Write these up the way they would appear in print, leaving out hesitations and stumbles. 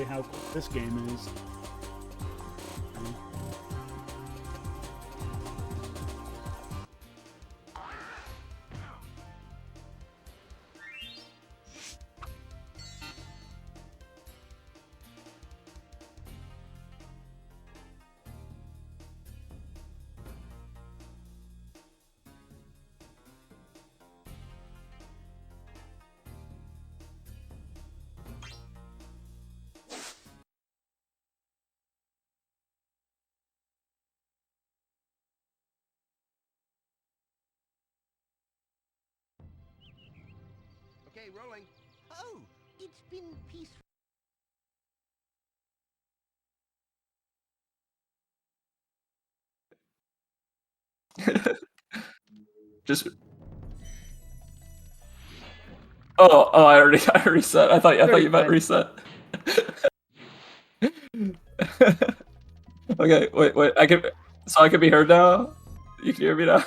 how cool this game is. Okay, rolling. Oh, it's been peaceful. Just. Oh, I already said. I thought you meant reset. Okay, wait. I could be heard now. You can hear me now.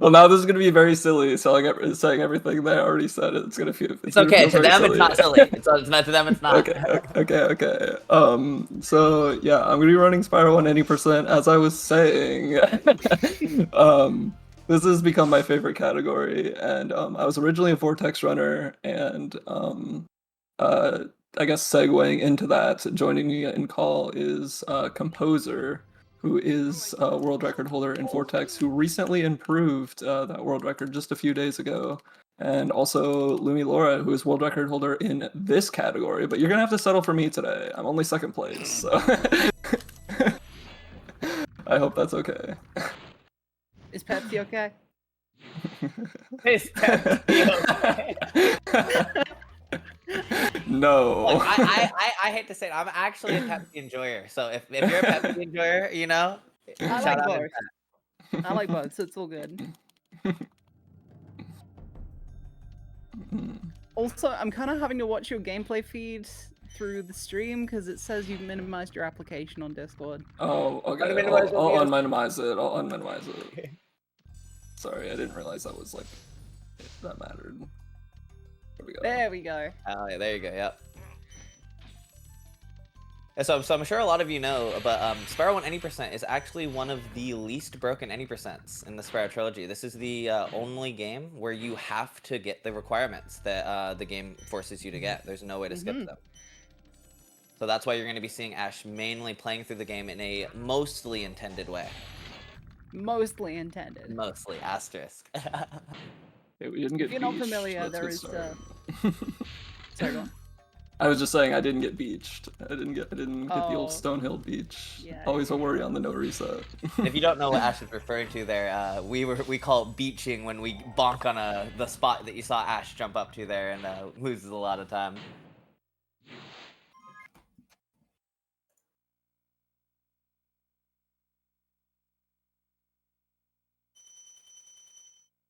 Well, now this is gonna be very silly. Saying everything that I already said. It's gonna feel. It's okay. To them, silly. it's not silly. It's not to them. It's not. Okay. So yeah, I'm gonna be running Spyro on 80%. As I was saying, this has become my favorite category, and I was originally a Vortex runner, and I guess segueing into that, joining me in call is Composer, who is a world record holder in Vortex, who recently improved that world record just a few days ago. And also Lumi Laura, who is world record holder in this category. But you're gonna have to settle for me today. I'm only second place, so I hope that's okay. Is Pepsi okay? Is Pepsi okay? No. Look, I hate to say it, I'm actually a Pepsi enjoyer. So if you're a Pepsi enjoyer, you know, I shout like out. both. I like both, so it's all good. Also, I'm kind of having to watch your gameplay feed through the stream because it says you've minimized your application on Discord. Oh, okay. I'll unminimize it. Sorry, I didn't realize that was like that mattered. There we go. There we go. Oh yeah, there you go. Yep. Yeah, so I'm sure a lot of you know, but Spyro on 80% is actually one of the least broken 80%s in the Spyro trilogy. This is the only game where you have to get the requirements that the game forces you to get. There's no way to skip them. So that's why you're going to be seeing Ash mainly playing through the game in a mostly intended way. Mostly intended. Mostly, asterisk. Hey, we didn't get if you're not familiar, there is sorry, go on. I was just saying I didn't get beached. I didn't get the old Stonehill beach. Yeah, Always a worry on the no reset. If you don't know what Ash is referring to there, we call it beaching when we bonk on the spot that you saw Ash jump up to there and loses a lot of time.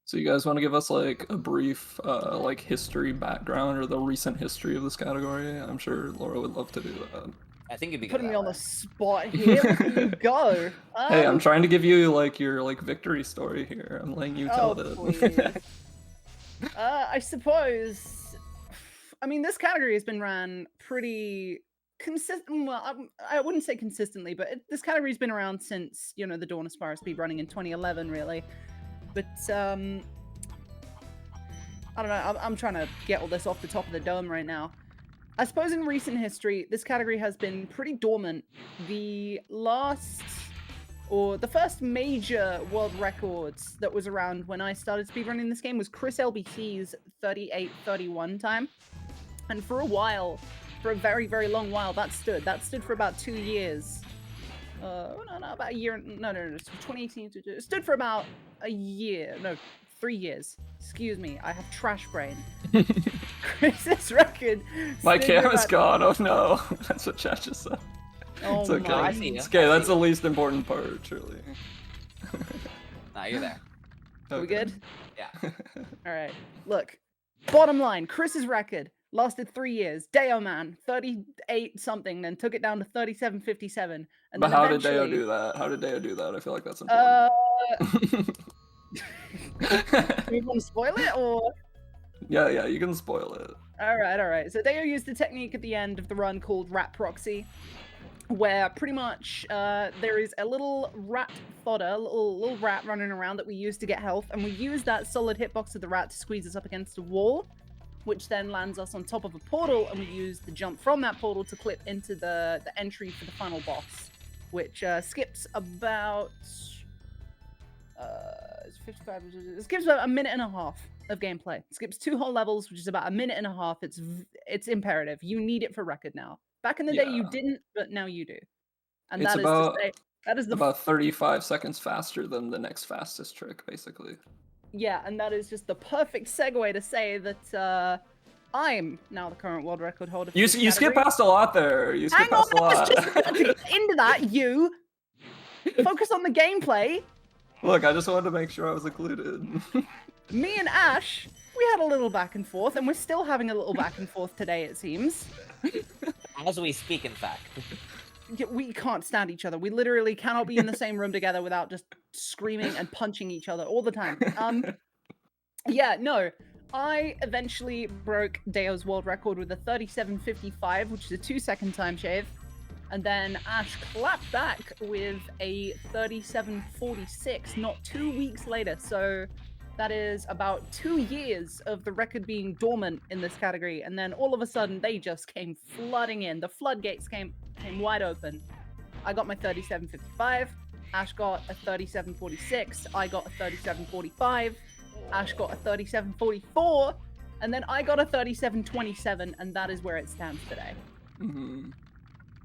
So you guys want to give us like a brief like history background or the recent history of this category? I'm sure Laura would love to do that. I think you'd be putting me on the spot here. Where do you go? Hey, I'm trying to give you like your victory story here. I'm letting you tell it. I suppose. I mean, this category has been ran pretty consistent. Well, I wouldn't say consistently, but this category's been around since the dawn of Spyro speedrunning in 2011, really. But I don't know. I'm trying to get all this off the top of the dome right now. I suppose in recent history, this category has been pretty dormant. The first major world records that was around when I started speedrunning this game was Chris LBT's 38:31 time. And for a while, for a very, very long while, that stood. That stood for about 2 years. No, about a year. No, 2018. It stood for about a year. No, 3 years. Excuse me, I have trash brain. Chris's record. My camera's gone. Oh no, that's what chat just said. Oh, it's okay. My. It's okay. That's the least important part, truly. Nah, you're there. Okay. We good? Yeah. All right. Look, bottom line, Chris's record lasted 3 years. Deo man, 38 something, then took it down to 37:57. But how did Deo do that? I feel like that's important. Do you want to spoil it or? Yeah, you can spoil it. All right. So Deo used the technique at the end of the run called rat proxy, where pretty much there is a little rat fodder, little rat running around that we use to get health, and we use that solid hitbox of the rat to squeeze us up against a wall, which then lands us on top of a portal, and we use the jump from that portal to clip into the entry for the final boss, which skips about 55. It skips about a minute and a half of gameplay. It skips 2 whole levels, which is about a minute and a half. It's imperative. You need it for record now. Back in the day, you didn't, but now you do. And It's that is about- to say, that is the About 35 seconds faster than the next fastest trick, basically. yeah, and that is just the perfect segue to say that I'm now the current world record holder. For You this skip category. past a lot there. You skip Hang on, past a I was lot. just about to get into that. You focus on the gameplay. Look, I just wanted to make sure I was included. Me and Ash, we had a little back and forth, and we're still having a little back and forth today, it seems. As we speak, in fact. We can't stand each other. We literally cannot be in the same room together without just screaming and punching each other all the time. Yeah, no. I eventually broke Deo's world record with a 37:55, which is a 2-second time shave. And then Ash clapped back with a 37:46 not 2 weeks later. So that is about 2 years of the record being dormant in this category. And then all of a sudden, they just came flooding in. The floodgates came wide open. I got my 37:55. Ash got a 37:46. I got a 37:45. Ash got a 37:44. And then I got a 37:27. And that is where it stands today. Mm-hmm.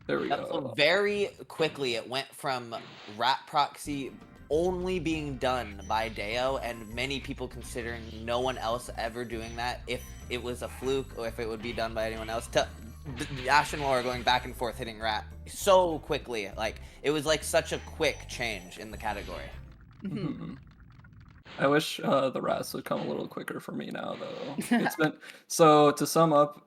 There we Yep, go. so very quickly, it went from rat proxy only being done by Deo, and many people considering no one else ever doing that, if it was a fluke or if it would be done by anyone else, to Ash and Laura going back and forth hitting rat so quickly. Like, it was like such a quick change in the category. Mm-hmm. I wish the rats would come a little quicker for me now, though. It's been so to sum up.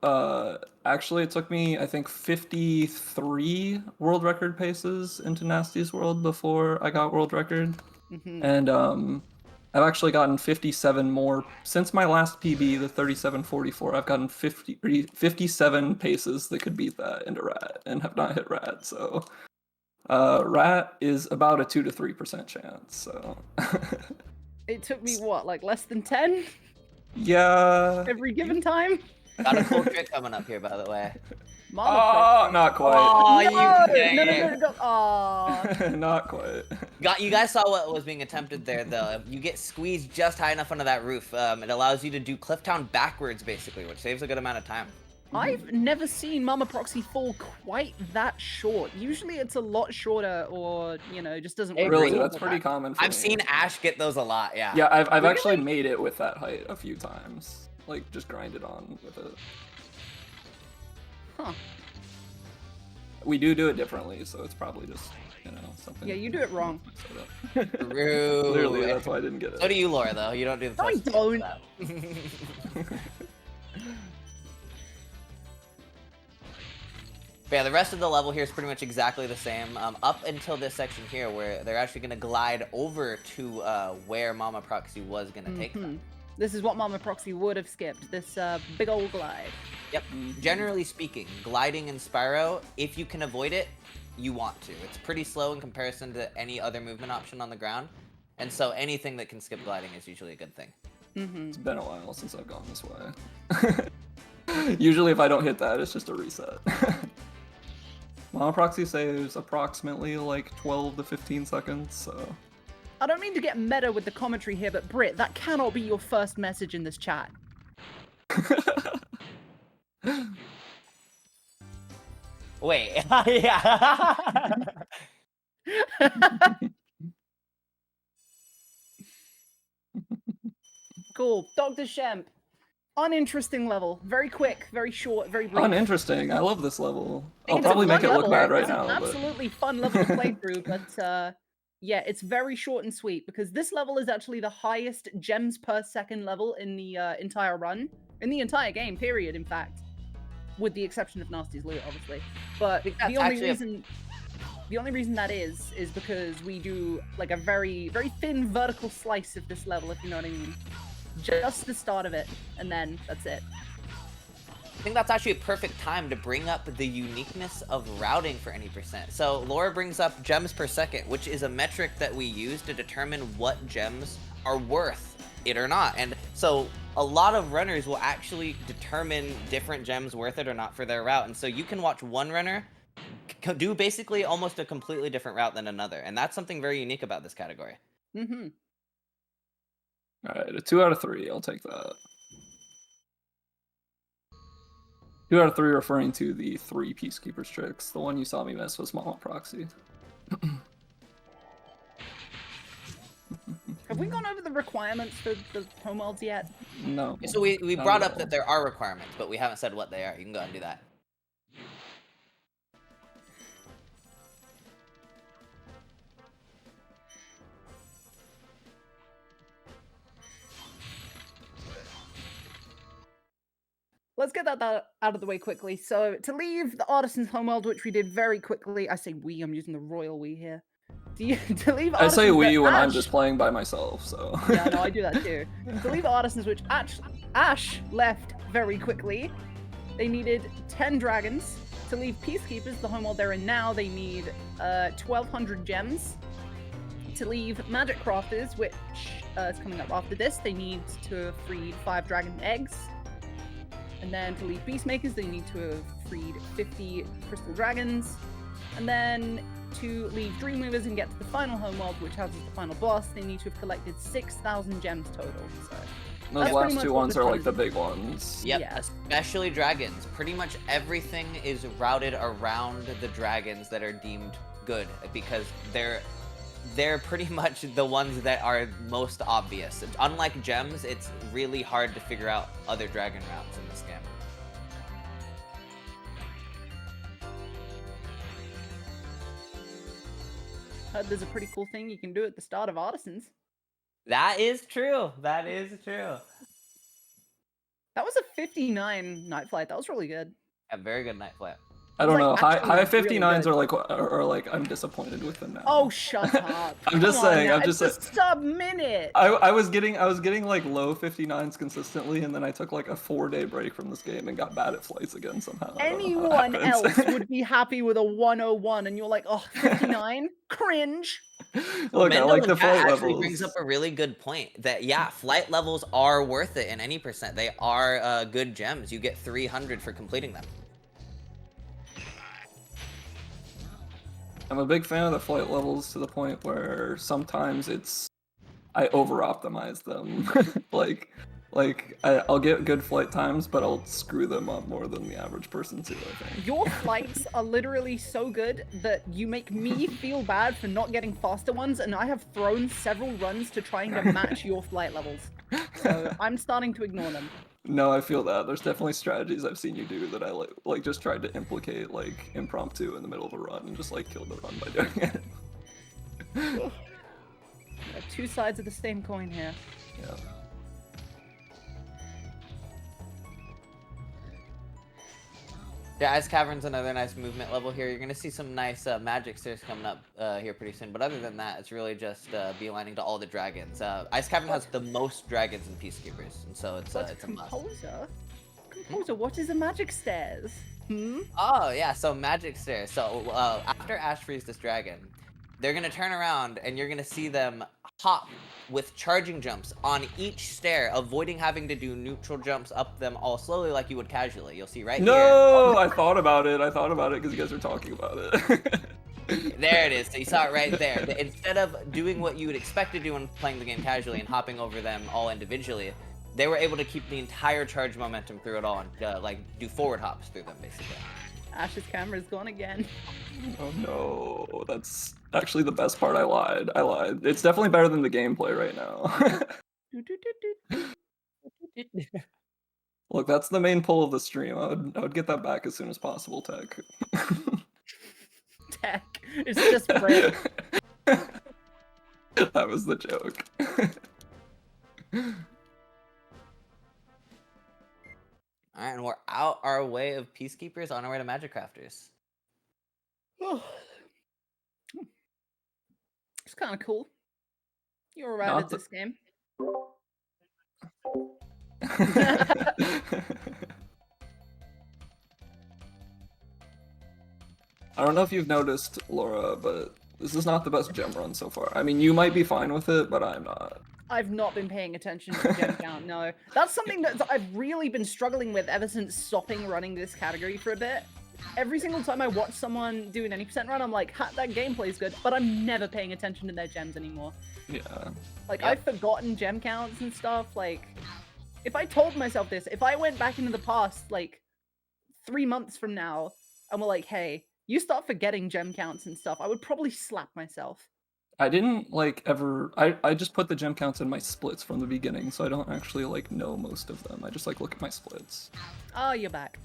Actually, it took me, I think, 53 world record paces into Nasty's world before I got world record, and I've actually gotten 57 more since my last PB, the 37:44. I've gotten 57 paces that could beat that into rat, and have not hit rat. So, rat is about a 2 to 3% chance. So. It took me, what, like less than 10 Yeah. every given time? Got a cool trick coming up here, by the way. Oh, not quite. Oh, you No. Aw. Not quite. You guys saw what was being attempted there, though. You get squeezed just high enough under that roof. It allows you to do Clifftown backwards, basically, which saves a good amount of time. I've never seen Mama Proxy fall quite that short. Usually it's a lot shorter, or, you know, just doesn't work. Really, at all that's with pretty that. common for I've me. seen Ash get those a lot, yeah. Yeah, I've actually made it with that height a few times. Like, just grinded on with it. Huh. We do it differently, so it's probably just, you know, something. Yeah, you do it wrong. True. Clearly, that's why I didn't get it. So do you, Laura, though. You don't do the No, I first don't. But yeah, the rest of the level here is pretty much exactly the same, up until this section here, where they're actually going to glide over to where Mama Proxy was going to take them. This is what Mama Proxy would have skipped, this big old glide. Yep. Generally speaking, gliding in Spyro, if you can avoid it, you want to. It's pretty slow in comparison to any other movement option on the ground, and so anything that can skip gliding is usually a good thing. It's been a while since I've gone this way. Usually if I don't hit that, it's just a reset. Mama Proxy saves approximately like 12 to 15 seconds, so... I don't mean to get meta with the commentary here, but Britt, that cannot be your first message in this chat. Wait, yeah. Cool. Dr. Shemp. Uninteresting level. Very quick, very short, very brief. Uninteresting. I love this level. I I'll think it's a probably make fun it look level. bad right It's an now. But... absolutely fun level to play through, but yeah, it's very short and sweet because this level is actually the highest gems per second level in the entire run, in the entire game, period, in fact. With the exception of Nasty's loot, obviously. But the only reason that is because we do like a very, very thin vertical slice of this level, if you know what I mean. Just the start of it, and then that's it. I think that's actually a perfect time to bring up the uniqueness of routing for any percent. So Laura brings up gems per second, which is a metric that we use to determine what gems are worth it or not. And so a lot of runners will actually determine different gems worth it or not for their route. And so you can watch one runner do basically almost a completely different route than another. And that's something very unique about this category. Mm-hmm. All right, a 2 out of 3. I'll take that. 2 out of 3 referring to the 3 Peacekeepers tricks. The one you saw me miss was Smallmouth Proxy. Have we gone over the requirements for the homeworlds yet? No. So we not brought at up all. that there are requirements, but we haven't said what they are. You can go ahead and do that. Let's get that out of the way quickly. So to leave the Artisan's homeworld, which we did very quickly, I say we, I'm using the royal we here. To leave I say Artisans we that when I'm Ash- just playing by myself, so. Yeah, no, I do that too. To leave Artisans, which Ash left very quickly, they needed 10 dragons. To leave Peacekeepers, the homeworld they're in now, they need 1,200 gems. To leave Magic Crafters, which is coming up after this, they need to have freed 5 dragon eggs. And then to leave Beastmakers, they need to have freed 50 crystal dragons. And then to leave Dreamweavers and get to the final homeworld, which houses the final boss, they need to have collected 6,000 gems total. So Those that's pretty last much 2 what ones this are one like is. the big ones. Yep, Yeah. especially dragons. Pretty much everything is routed around the dragons that are deemed good because they're pretty much the ones that are most obvious. Unlike gems, it's really hard to figure out other dragon routes in this game. There's a pretty cool thing you can do at the start of Artisans. That is true. That is true. That was a 59 night flight. That was really good. A very good night flight. I don't know. like, High actually really 59s good. are like I'm disappointed with them now. Oh, shut up. I'm just Come on saying, now. I'm just It's a sub-minute. I was getting like low 59s consistently, and then I took like a 4-day break from this game and got bad at flights again somehow. I don't know how that Anyone happens. else would be happy with a 101, and you're like, oh, 59? Cringe. Look, I Mendel like in the chat flight actually levels. brings up a really good point that yeah, flight levels are worth it in any percent. They are good gems. You get 300 for completing them. I'm a big fan of the flight levels to the point where sometimes I over-optimize them. I'll get good flight times, but I'll screw them up more than the average person too, I think. Your flights are literally so good that you make me feel bad for not getting faster ones, and I have thrown several runs to trying to match your flight levels. So I'm starting to ignore them. No, I feel that. There's definitely strategies I've seen you do that I like just tried to implicate like impromptu in the middle of a run and just like killed the run by doing it. Two sides of the same coin here. Yeah. Yeah, Ice Cavern's another nice movement level here. You're going to see some nice magic stairs coming up here pretty soon. But other than that, it's really just beelining to all the dragons. Ice Cavern has the most dragons and Peacekeepers, and so it's a must. Composer, what is a magic stairs? Oh, yeah, so magic stairs. So after Ash frees this dragon, they're going to turn around and you're going to see them hop with charging jumps on each stair, avoiding having to do neutral jumps up them all slowly like you would casually. You'll see right here. No, I thought about it because you guys were talking about it. There it is. So you saw it right there. Instead of doing what you would expect to do when playing the game casually and hopping over them all individually, they were able to keep the entire charge momentum through it all and like do forward hops through them basically. Ash's camera's gone again. Oh no, that's actually the best part. I lied. It's definitely better than the gameplay right now. Look, that's the main pull of the stream. I would get that back as soon as possible, Tech. Tech. It's just bread. That was the joke. Alright, and we're out our way of Peacekeepers on our way to Magic Crafters. It's kind of cool. You're alright at this game. I don't know if you've noticed, Laura, but this is not the best gem run so far. I mean, you might be fine with it, but I'm not. I've not been paying attention to the gem count, no. That's something that I've really been struggling with ever since stopping running this category for a bit. Every single time I watch someone do an 80% run, I'm like, ha, that gameplay's good, but I'm never paying attention to their gems anymore. Yeah. Like, Yep. I've forgotten gem counts and stuff. Like, if I told myself this, if I went back into the past, like, 3 months from now, and were like, hey, you start forgetting gem counts and stuff, I would probably slap myself. I didn't like ever. I just put the gem counts in my splits from the beginning, so I don't actually like know most of them. I just like look at my splits. Oh, you're back.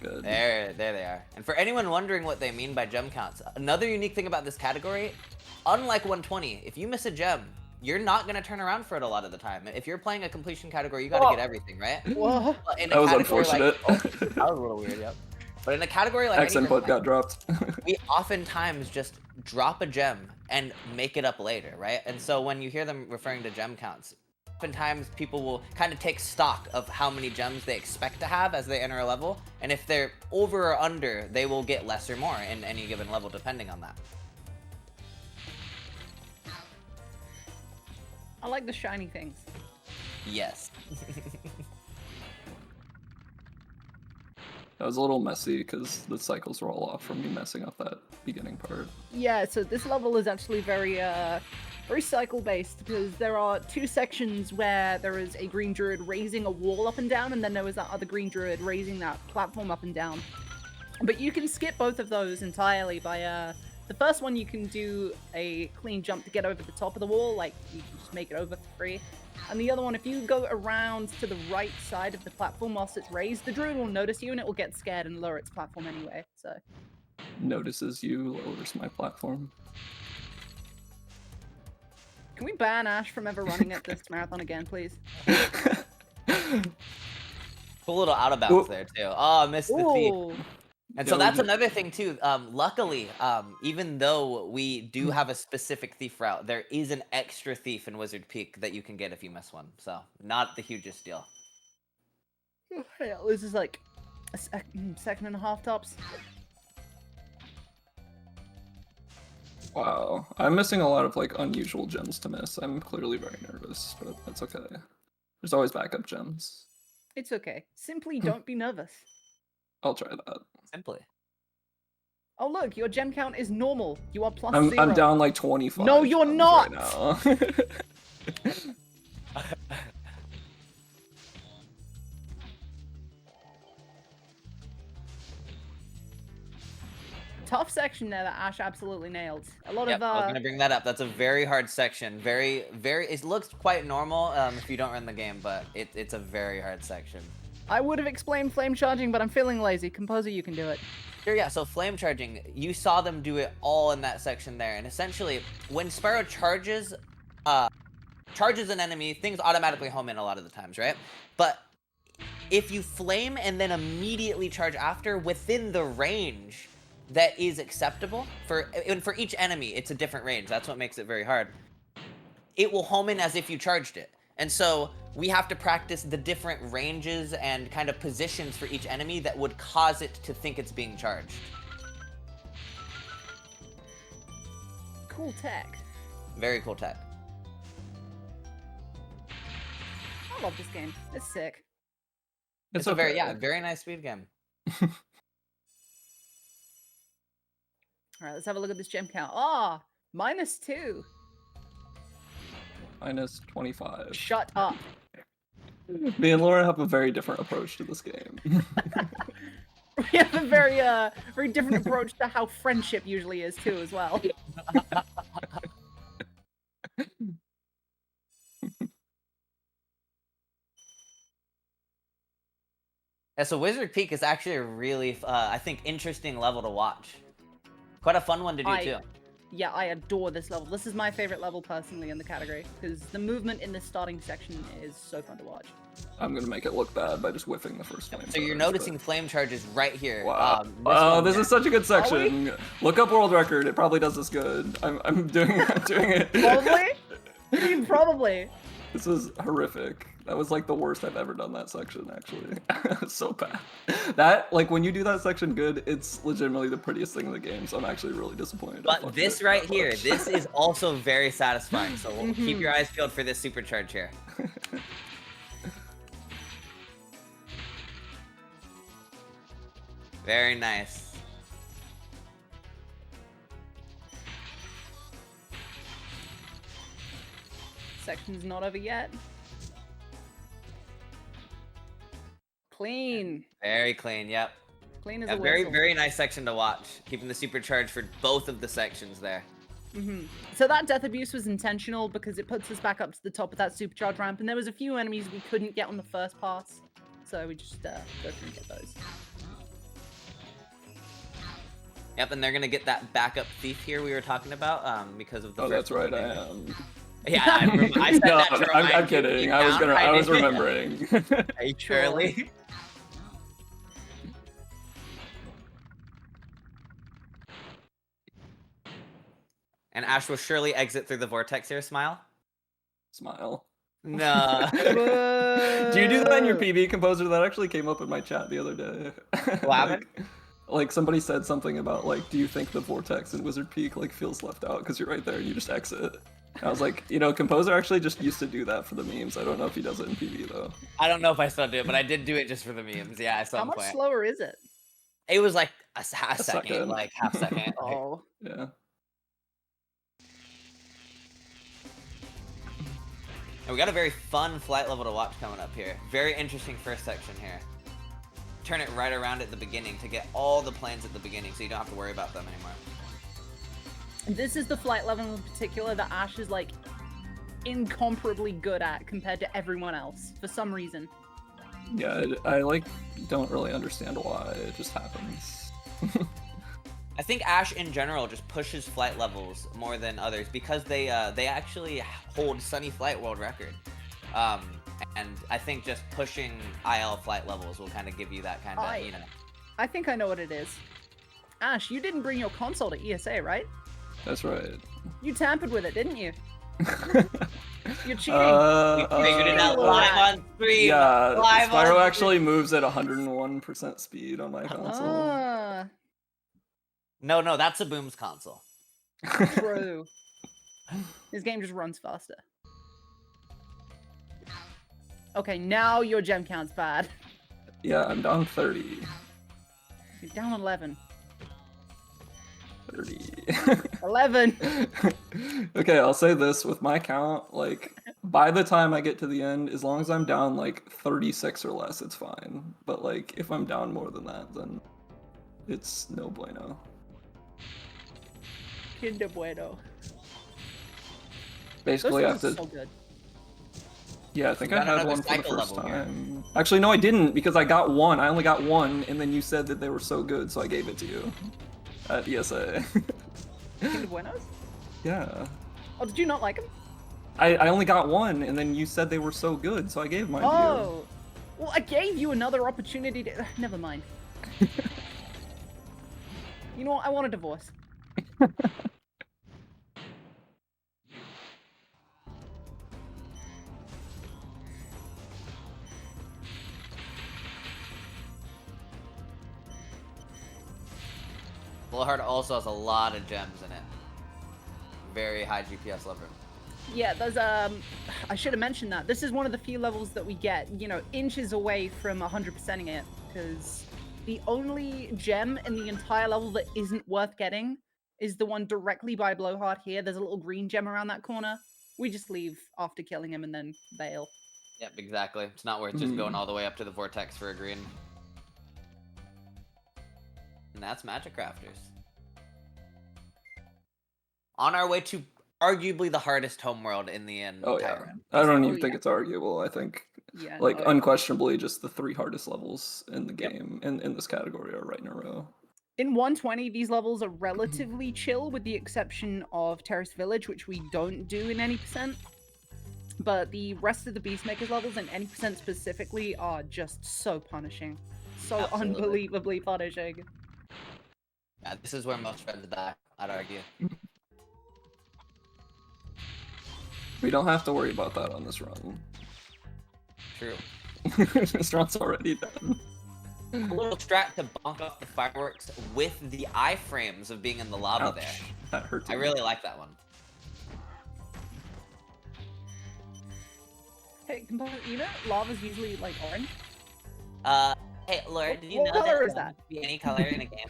Good. There they are. And for anyone wondering what they mean by gem counts, another unique thing about this category, unlike 120, if you miss a gem, you're not gonna turn around for it a lot of the time. If you're playing a completion category, you gotta get everything, right? Whoa. But in a That was category unfortunate. that was a little weird, yep. But in a category like X input 80%, got dropped. we oftentimes just drop a gem and make it up later, right? And so when you hear them referring to gem counts, oftentimes people will kind of take stock of how many gems they expect to have as they enter a level, and if they're over or under, they will get less or more in any given level depending on that. I like the shiny things. Yes. That was a little messy because the cycles were all off from me messing up that beginning part. Yeah, so this level is actually very cycle based because there are 2 sections where there is a green druid raising a wall up and down, and then there was that other green druid raising that platform up and down. But you can skip both of those entirely by the first one you can do a clean jump to get over the top of the wall, like you can just make it over for free. And the other one, if you go around to the right side of the platform whilst it's raised, the druid will notice you and it will get scared and lower its platform anyway, so. Notices you, lowers my platform. Can we ban Ash from ever running at this marathon again, please? A little out of bounds there too. Oh, I missed the thief. Ooh. And Yeah, so we that's did- another thing too. Luckily, even though we do have a specific thief route, there is an extra thief in Wizard Peak that you can get if you miss one. So not the hugest deal. Yeah, this is like a second and a half tops. Wow, I'm missing a lot of like unusual gems to miss. I'm clearly very nervous, but that's okay. There's always backup gems. It's okay. Simply don't be nervous. I'll try that. Simply. Oh look, your gem count is normal. You are plus I'm 0. down like 25. No, you're gems not! Right now. Tough section there that Ash absolutely nailed. A lot Yep, of I was gonna bring that up. That's a very hard section. Very. It looks quite normal if you don't run the game, but it's a very hard section. I would have explained flame charging, but I'm feeling lazy. Composer, you can do it. Sure, yeah, so flame charging, you saw them do it all in that section there, and essentially, when Spyro charges an enemy, things automatically home in a lot of the times, right? But if you flame and then immediately charge after, within the range that is acceptable, for each enemy, it's a different range, that's what makes it very hard, it will home in as if you charged it. And so we have to practice the different ranges and kind of positions for each enemy that would cause it to think it's being charged. Cool tech. Very cool tech. I love this game. It's sick. It's a very nice speed game. Alright, let's have a look at this gem count. Ah, -2. Minus 25. Shut up. Me and Laura have a very different approach to this game. We have a very different approach to how friendship usually is too, as well. Yeah, so Wizard Peak is actually a really, I think, interesting level to watch. Quite a fun one to do too. Yeah, I adore this level. This is my favorite level personally in the category because the movement in the starting section is so fun to watch. I'm gonna make it look bad by just whiffing the first flame. So you're charge, noticing flame charges right here. Wow. This This is such a good section. Look up world record. It probably does this good. I'm doing it. Probably? I mean, probably. This is horrific. That was like the worst I've ever done that section, actually. So bad. That, like, when you do that section good, it's legitimately the prettiest thing in the game, so I'm actually really disappointed. I But fucked this it right that here, much. this is also very satisfying. So keep your eyes peeled for this supercharge here. Very nice. Section's not over yet. Clean. Very clean, yep. Clean as Yeah, a very, whistle. very nice section to watch. Keeping the supercharge for both of the sections there. So that death abuse was intentional because it puts us back up to the top of that supercharge ramp, and there was a few enemies we couldn't get on the first pass, so we just go through and get those. Yep, and they're gonna get that backup thief here we were talking about, because of the. Oh, first that's right. one. I am. Yeah, I said No, that to remind I'm you. kidding. Deep I was down, I was did. remembering. Hey, Shirley. And Ash will surely exit through the vortex here. Smile. Smile. No. Do you do that in your PB composer? That actually came up in my chat the other day. What happened? Like somebody said something about like, do you think the vortex in Wizard Peak like feels left out because you're right there and you just exit? I was like, you know, composer actually just used to do that for the memes. I don't know if he does it in PB though. I don't know if I still do it, but I did do it just for the memes. Yeah, at How some much point. slower is it? It was like a second, second. like half second. Oh. Yeah. And we got a very fun flight level to watch coming up here. Very interesting first section here. Turn it right around at the beginning to get all the planes at the beginning so you don't have to worry about them anymore. This is the flight level in particular that Ash is like incomparably good at compared to everyone else for some reason. Yeah, I like don't really understand why. It just happens. I think Ash in general just pushes flight levels more than others because they actually hold Sunny Flight world record. And I think just pushing IL flight levels will kind of give you that kind of, you know. I think I know what it is. Ash, you didn't bring your console to ESA, right? That's right. You tampered with it, didn't you? You're cheating. We figured it out live on stream. Yeah, live Spyro on actually moves at 101% speed on my console. Ah, No, that's a Boom's console. true. This game just runs faster. Okay, now your gem count's bad. Yeah, I'm down 30. You're down 11. 30. 11! Okay, I'll say this with my count, like, by the time I get to the end, as long as I'm down like 36 or less, it's fine. But like, if I'm down more than that, then it's no bueno. Kinder bueno. Basically, I have Those to. are so good. Yeah, I think You I got had another one for the cycle first level here. time. Actually, no, I didn't, because I got one. I only got one, and then you said that they were so good, so I gave it to you at ESA. Kinder buenos? Yeah. Oh, did you not like them? I only got one, and then you said they were so good, so I gave mine to Oh! Well, I gave you another opportunity to... Never mind. You know what? I want a divorce. Blowhard also has a lot of gems in it. Very high GPS level. Yeah, there's I should have mentioned that. This is one of the few levels that we get, you know, inches away from 100%ing it, because the only gem in the entire level that isn't worth getting is the one directly by Blowhard here. There's a little green gem around that corner. We just leave after killing him and then bail. Yep, exactly. It's not worth just going all the way up to the vortex for a green. And that's Magic Crafters. On our way to arguably the hardest homeworld in the end. Oh yeah, I don't even think it's arguable. I think, Yeah, like, no, unquestionably, just the 3 hardest levels in the game in this category are right in a row. In 120, these levels are relatively chill, with the exception of Terrace Village, which we don't do in any percent. But the rest of the Beastmakers levels, and any percent specifically, are just so punishing. So Absolutely. unbelievably punishing. Yeah, this is where most friends die, I'd argue. We don't have to worry about that on this run. True. This run's already done. A little strat to bonk off the fireworks with the iframes of being in the lava Ouch. there. That hurts. I really like that one. Hey, Composer, you know lava's usually like orange? Hey, Laura, did you What know color that is that? can be any color in a game?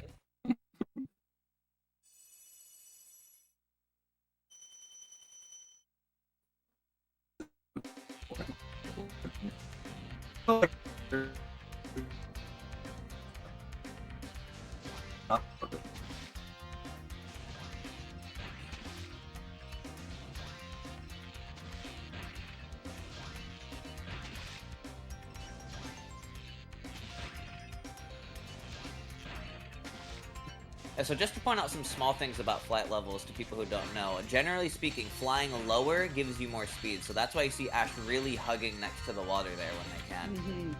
So just to point out some small things about flight levels to people who don't know, generally speaking, flying lower gives you more speed. So that's why you see Ash really hugging next to the water there when they can.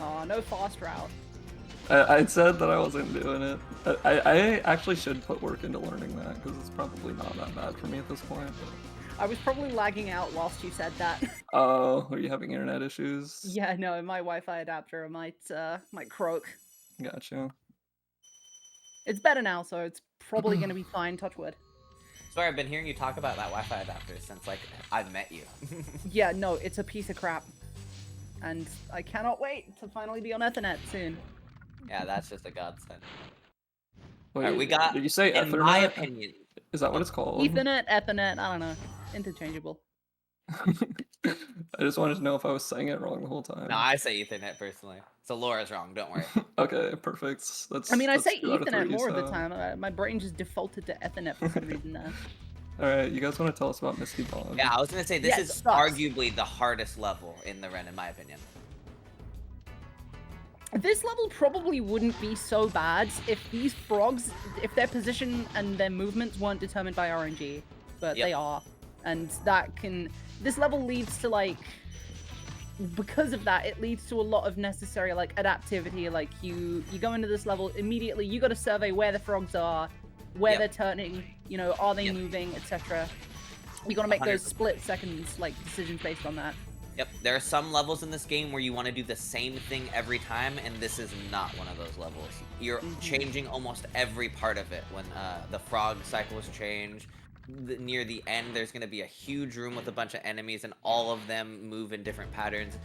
Oh, no fast route. I said that I wasn't doing it. I actually should put work into learning that, because it's probably not that bad for me at this point. But... I was probably lagging out whilst you said that. Oh, are you having internet issues? Yeah, no, my Wi-Fi adapter might croak. Gotcha. It's better now, so it's probably gonna be fine, touch wood. Sorry, I've been hearing you talk about that Wi-Fi adapter since, like, I've met you. Yeah, no, it's a piece of crap. And I cannot wait to finally be on Ethernet soon. Yeah, that's just a godsend. Wait, Alright, we got, did you say in Ethernet? my opinion... Is that what it's called? Ethernet, Ethernet, I don't know. Interchangeable. I just wanted to know if I was saying it wrong the whole time. No, I say Ethernet personally. So Laura's wrong, don't worry. Okay, perfect. That's, I mean, I that's say 2 out of Ethernet 3, more of the so- time. My brain just defaulted to Ethernet for some reason there. Alright, you guys want to tell us about Misty Bog? Yeah, I was gonna say, this Yeah, it is sucks. arguably the hardest level in the run, in my opinion. This level probably wouldn't be so bad if these frogs, if their position and their movements weren't determined by RNG, but Yep. they are. And that can... This level leads to, like... Because of that, it leads to a lot of necessary, like, adaptivity. Like, you go into this level, immediately you got to survey where the frogs are, where Yep. they're turning, you know, are they Yep. moving, etc. You got to make those 100%. split seconds, like, decisions based on that. Yep, there are some levels in this game where you want to do the same thing every time, and this is not one of those levels. You're changing almost every part of it. When the frog cycles change, near the end, there's going to be a huge room with a bunch of enemies, and all of them move in different patterns.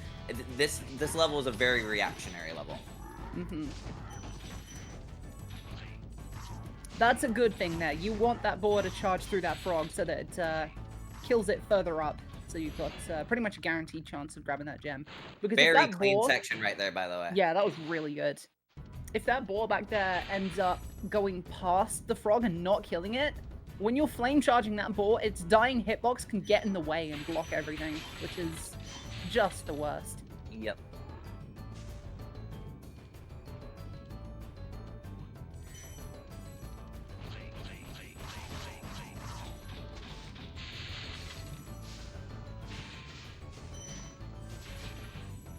This level is a very reactionary level. That's a good thing there. You want that boar to charge through that frog so that it kills it further up. So you've got pretty much a guaranteed chance of grabbing that gem. Because if Very that clean boar... section right there, by the way. Yeah, that was really good. If that boar back there ends up going past the frog and not killing it, when you're flame charging that boar, its dying hitbox can get in the way and block everything, which is just the worst. Yep.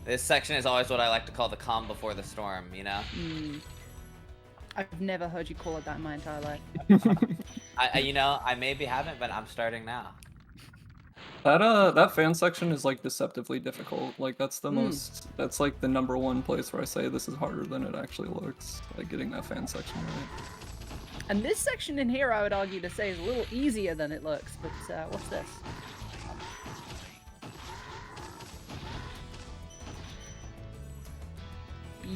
This section is always what I like to call the calm before the storm, you know? I've never heard you call it that in my entire life. You know, I maybe haven't, but I'm starting now. That fan section is like deceptively difficult. Like that's the most, that's like the #1 place where I say this is harder than it actually looks. Like getting that fan section right. And this section in here, I would argue to say, is a little easier than it looks, but what's this?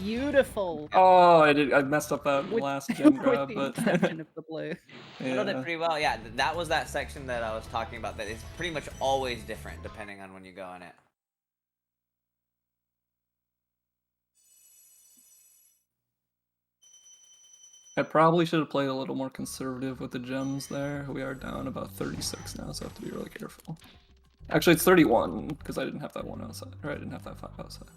Beautiful. Oh, I messed up that With- last gem with grab, the but exception of the blue. Handled it yeah. pretty well. Yeah, that was that section that I was talking about. That is pretty much always different depending on when you go in it. I probably should have played a little more conservative with the gems there. We are down about 36 now, so I have to be really careful. Actually, it's 31 because I didn't have that one outside, or I didn't have that 5 outside.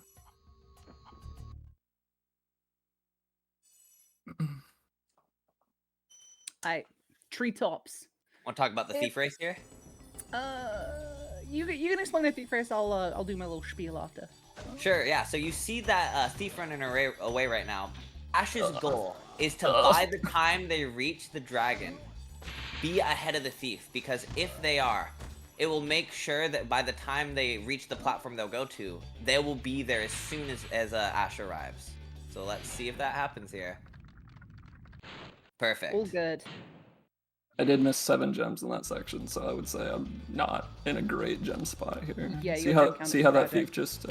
Alright, treetops. Want to talk about the thief race here? You can explain the thief first. I'll do my little spiel after. Sure. Yeah. So you see that thief running away right now. Ash's goal is to, by the time they reach the dragon, be ahead of the thief, because if they are, it will make sure that by the time they reach the platform they'll go to, they will be there as soon as Ash arrives. So let's see if that happens here. Perfect. All good. I did miss 7 gems in that section, so I would say I'm not in a great gem spot here. Yeah, see your how gem count see is how that tragic. thief just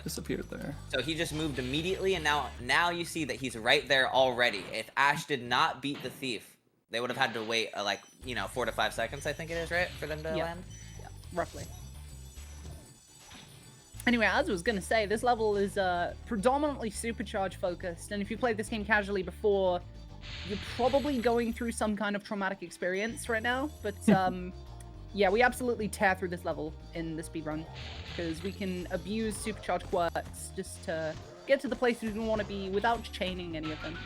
disappeared there. So he just moved immediately, and now you see that he's right there already. If Ash did not beat the thief, they would have had to wait like 4 to 5 seconds, I think it is, right, for them to land. Yeah, roughly. Anyway, as I was gonna say, this level is predominantly supercharge focused, and if you played this game casually before, you're probably going through some kind of traumatic experience right now. But yeah, we absolutely tear through this level in the speedrun because we can abuse supercharge quirks just to get to the places we want to be without chaining any of them.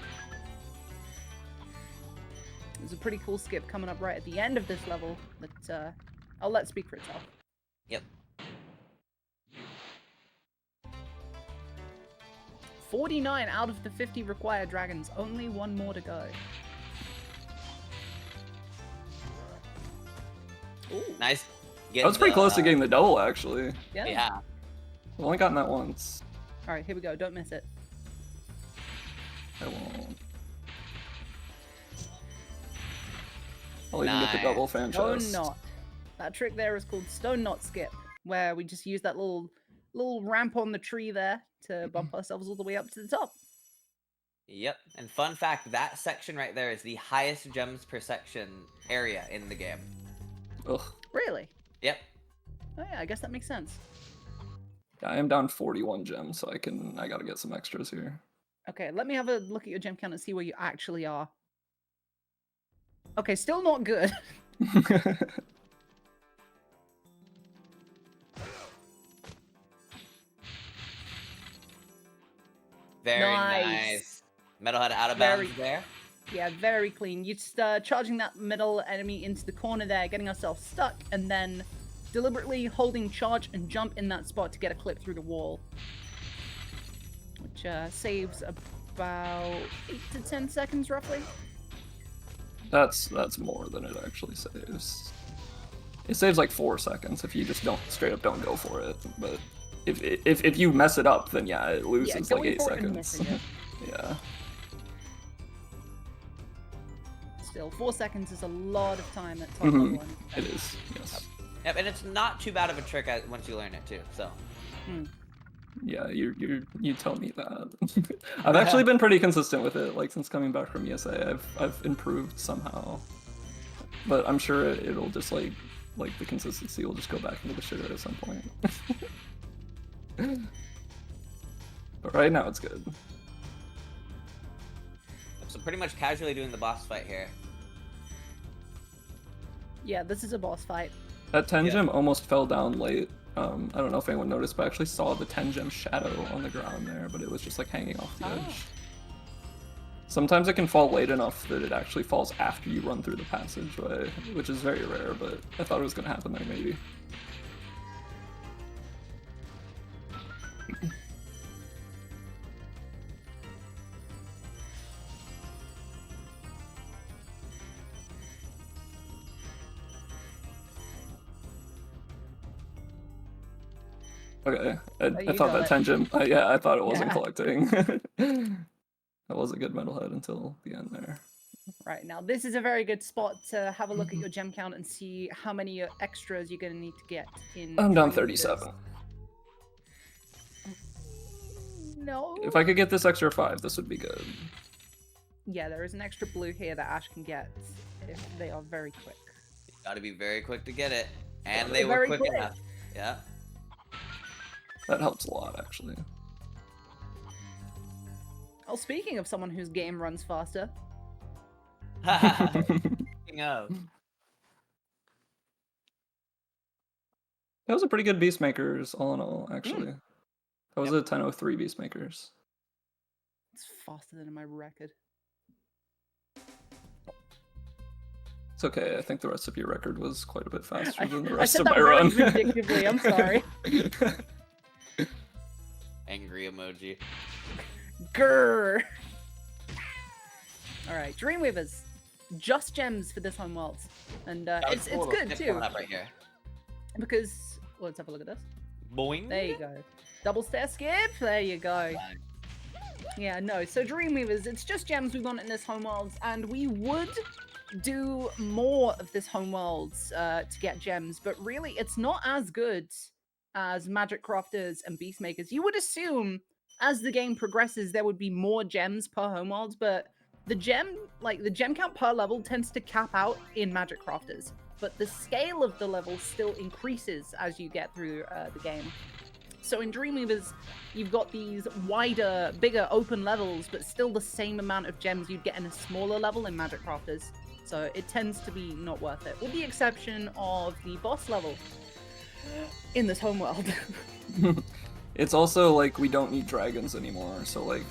There's a pretty cool skip coming up right at the end of this level that I'll let speak for itself. Yep. 49 out of the 50 required dragons. Only one more to go. Ooh. Nice. I was pretty close to getting the double, actually. Yeah. I've only gotten that once. All right, here we go. Don't miss it. I won't. I'll even get the double fan Stone chest. knot. That trick there is called stone knot skip, where we just use that little ramp on the tree there to bump ourselves all the way up to the top. Yep. And fun fact, that section right there is the highest gems per section area in the game. Ugh. Really? Yep. Oh yeah, I guess that makes sense. Yeah, I am down 41 gems, so I gotta get some extras here. Okay, let me have a look at your gem count and see where you actually are. Okay, still not good. Very Nice. nice. Metalhead out of Very- bounds there. Yeah, very clean. You just charging that middle enemy into the corner there, getting ourselves stuck, and then deliberately holding charge and jump in that spot to get a clip through the wall. Which saves about 8 to 10 seconds, roughly. That's more than it actually saves. It saves like 4 seconds if you just straight up don't go for it. But if you mess it up, then yeah, it loses like going 8 for it and seconds. missing it. Yeah. Still, 4 seconds is a lot of time at top Mhm. level. It is. Yes. Yep, and it's not too bad of a trick once you learn it too. So. Yeah, you tell me that. I've actually been pretty consistent with it, like since coming back from ESA. I've improved somehow, but I'm sure it'll just like the consistency will just go back into the shitter at some point. But right now it's good. So pretty much casually doing the boss fight here. Yeah, this is a boss fight. That 10 gem almost fell down late. I don't know if anyone noticed, but I actually saw the 10 gem shadow on the ground there, but it was just like hanging off the edge. Sometimes it can fall late enough that it actually falls after you run through the passageway, which is very rare, but I thought it was going to happen there maybe. Okay, I you thought got that it. 10 gem, yeah, I thought it wasn't Yeah. collecting. That was a good metalhead until the end there. Right, now this is a very good spot to have a look at your gem count and see how many extras you're going to need to get in. I'm down trying to do this. 37. No. If I could get this extra 5, this would be good. Yeah, there is an extra blue here that Ash can get if they are very quick. You gotta be very quick to get it, and They're they were very quick quick. enough. Yeah. That helps a lot, actually. Oh, speaking of someone whose game runs faster, Speaking of. That was a pretty good Beastmakers, all in all, actually. That was a 10:03 Beastmakers. it's faster than my record. It's okay, I think the rest of your record was quite a bit faster than the I rest said of that my very run. vindictively, I'm sorry. Angry emoji. Grrr. All right, Dreamweavers, just gems for this homeworld, and it's Cool, good skip too coming up right here. because let's have a look at this. Boing. There you go. Double stair skip. There you go. Yeah, no. So Dreamweavers, it's just gems we want in this homeworld, and we would do more of this homeworlds to get gems, but really, it's not as good as Magic Crafters and Beastmakers. You would assume as the game progresses, there would be more gems per homeworld, but the gem count per level tends to cap out in Magic Crafters, but the scale of the level still increases as you get through the game. So in Dreamweavers, you've got these wider, bigger open levels, but still the same amount of gems you'd get in a smaller level in Magic Crafters. So it tends to be not worth it, with the exception of the boss level in this homeworld. It's also like we don't need dragons anymore, so like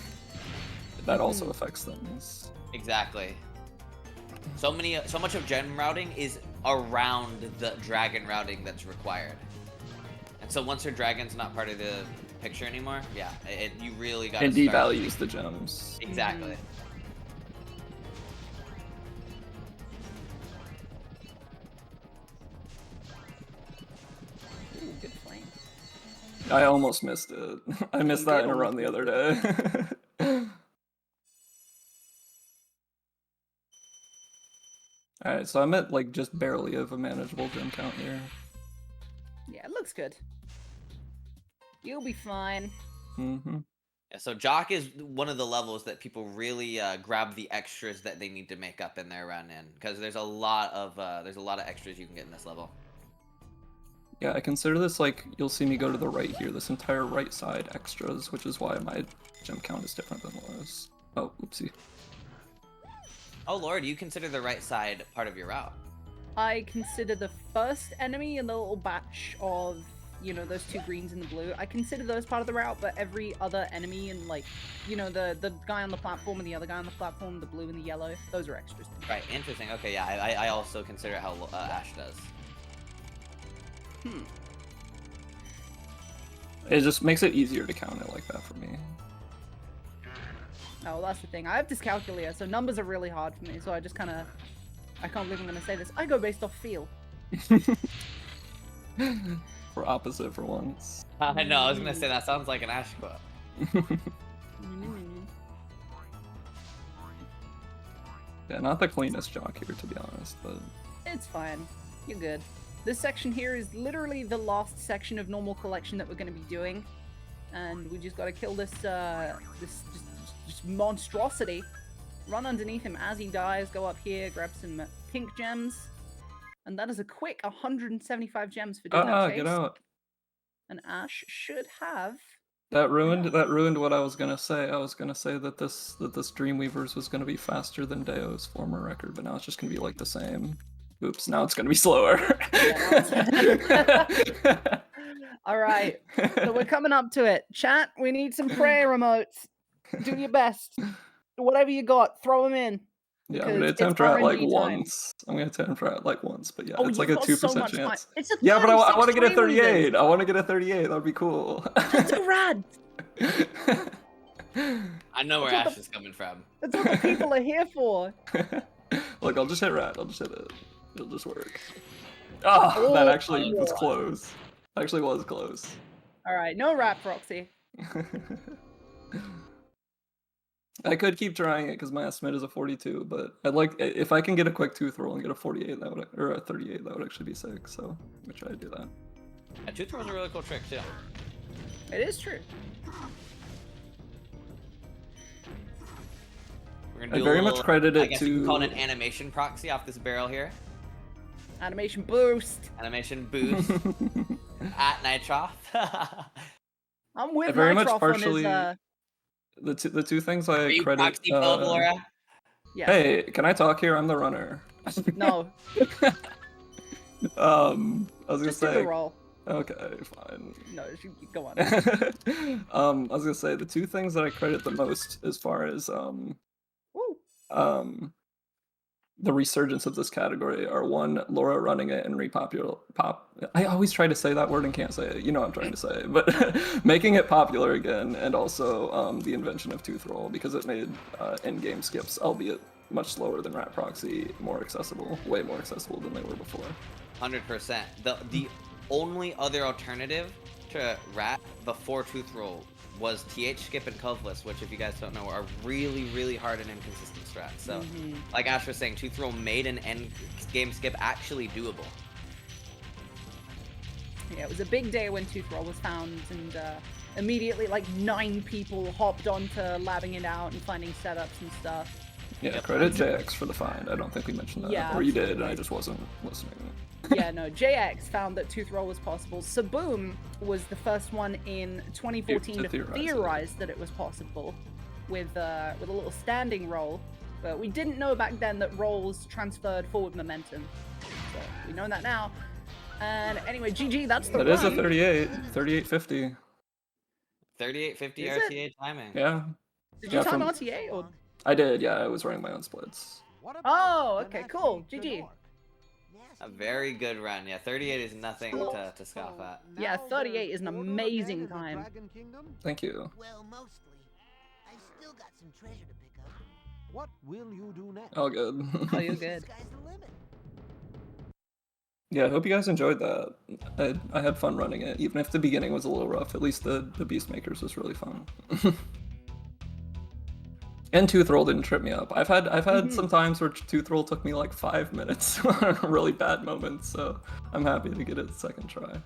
that also affects things. Exactly. So much of gem routing is around the dragon routing that's required. And so once your dragon's not part of the picture anymore, yeah, you really got to And devalues the gems. Exactly. Ooh, good flame. I almost missed it. I missed that in a run the other day. Alright, so I'm at like just barely of a manageable gem count here. Yeah, it looks good. You'll be fine. Mm-hmm. Yeah, so Jock is one of the levels that people really grab the extras that they need to make up in their run in, because there's a lot of extras you can get in this level. Yeah, I consider this like, you'll see me go to the right here, this entire right side extras, which is why my gem count is different than Laura's. Oh, oopsie. Oh Lord, do you consider the right side part of your route? I consider the first enemy in the little batch of, you know, those two greens and the blue. I consider those part of the route, but every other enemy and like, you know, the guy on the platform and the other guy on the platform, the blue and the yellow, those are extras. Right, interesting. Okay, yeah, I also consider how Ash does. It just makes it easier to count it like that for me. Oh, that's the thing. I have dyscalculia, so numbers are really hard for me. So I just kind of, I can't believe I'm going to say this. I go based off feel. We're opposite for once. I know, I was gonna say that sounds like an Ash quote. Yeah, not the cleanest Jock here, to be honest, but... It's fine. You're good. This section here is literally the last section of normal collection that we're going to be doing. And we just got to kill this, just monstrosity. Run underneath him as he dies, go up here, grab some pink gems. And that is a quick 175 gems for doing that chase. Get out. And Ash should have... That ruined what I was gonna say. I was gonna say that this Dreamweavers was gonna be faster than Deo's former record, but now it's just gonna be like the same. Oops, now it's gonna be slower. All right, so we're coming up to it. Chat, we need some prayer remotes. Do your best. Whatever you got, throw them in. Yeah, I'm gonna attempt for it like once. I'm gonna attempt for it like once, but yeah, it's like a 2% chance. It's a yeah, but I want to get a 38. I want to get a 38. That'd be cool. That's so rad. I know where Ash is coming from. That's what the people are here for. Look, I'll just hit rat. I'll just hit it. It'll just work. Oh, that actually was close. Actually was close. All right, no rat, Proxy. I could keep trying it because my estimate is a 42, but I'd like if I can get a quick tooth roll and get a 48, that would, or a 38, that would actually be sick. So I'm gonna try to do that. A tooth roll is a really cool trick too. It is true. We're gonna do very much credit it I guess to. you can call it an animation proxy off this barrel here. Animation boost. Animation boost at Nitroth. I'm with I very much Nitroth partially. on his, The two things I credit. Proxy build, Laura? Yeah. Hey, can I talk here? I'm the runner. No. I was gonna Just do say. the roll. Okay, fine. No, go on. I was gonna say the two things that I credit the most as far as the resurgence of this category are one, Laura running it and I always try to say that word and can't say it. You know what I'm trying to say, but making it popular again, and also the invention of tooth roll because it made end game skips, albeit much slower than Rat Proxy, more accessible, way more accessible than they were before. 100%. The only other alternative to Rat before Tooth Roll was TH Skip and Coveless, which, if you guys don't know, are really, really hard and inconsistent strats. So, like Ash was saying, Tooth Roll made an end game skip actually doable. Yeah, it was a big day when Tooth Roll was found, and immediately like 9 people hopped onto labbing it out and finding setups and stuff. Yeah, credit JX for the find. I don't think we mentioned that. Yeah, or you did, and absolutely. I just wasn't listening. Yeah, no, JX found that Tooth Roll was possible. Saboom was the first one in 2014 to theorize that it was possible with a little standing roll. But we didn't know back then that rolls transferred forward momentum. So we know that now. And anyway, GG, that's the That run. is a 3850. 3850 Is it? RTA timing. Yeah. Did you Yeah, time from- RTA or? I did, yeah, I was running my own splits. Oh, okay, cool. GG. A very good run. Yeah, 38 is nothing to scoff at. Yeah, 38 is an amazing time. Thank you. Well, mostly. I still got some treasure to pick up. What will you do next? All good. Oh, you're good. Sky's the limit. Yeah, I hope you guys enjoyed that. I had fun running it, even if the beginning was a little rough. At least the Beastmakers was really fun. And Tooth Roll didn't trip me up. I've had some times where Tooth Roll took me like 5 minutes, really bad moments. So I'm happy to get it second try.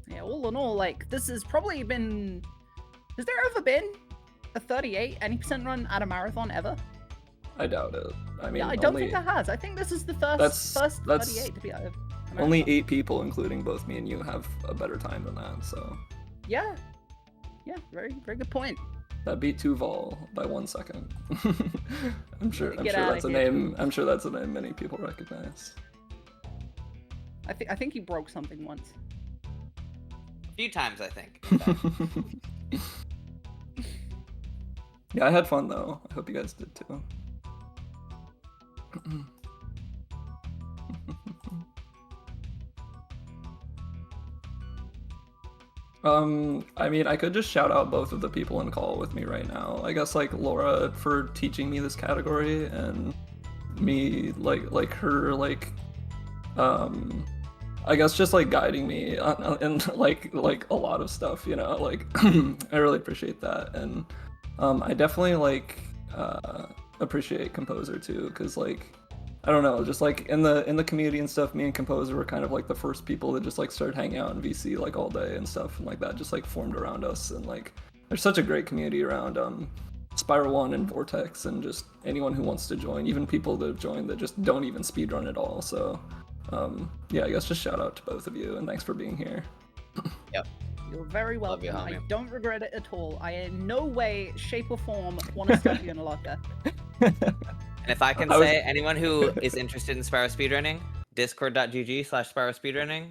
Yeah, all in all, like, this has probably been... Has there ever been a 38 any% run at a marathon ever? I doubt it. I mean, Yeah, I don't think there has. I think this is the first That's 38 to be out of a only marathon. 8 people, including both me and you, have a better time than that. So Yeah. Yeah, very, very good point. that beat Tuval by 1 second. I'm sure Get outta that's a here, name. I'm sure that's a name many people recognize. I think he broke something once. A few times, I think. Yeah, I had fun though. I hope you guys did too. I mean, I could just shout out both of the people in call with me right now. I guess like Laura for teaching me this category, and me like her I guess just like guiding me and like a lot of stuff, you know. Like I really appreciate that, and I definitely like appreciate Composer too, because like I don't know, just like in the community and stuff, me and Composer were kind of like the first people that just like started hanging out in VC like all day and stuff, and like that just like formed around us. And like there's such a great community around Spyro 1 and Vortex, and just anyone who wants to join, even people that have joined that just don't even speedrun at all. So yeah, I guess just shout out to both of you, and thanks for being here. Yep. You're very Love you, welcome. I homie. don't regret it at all. I in no way, shape, or form want to stuff you in a locker. And if I can say, anyone who is interested in Spyro speedrunning, discord.gg/Spyro speedrunning.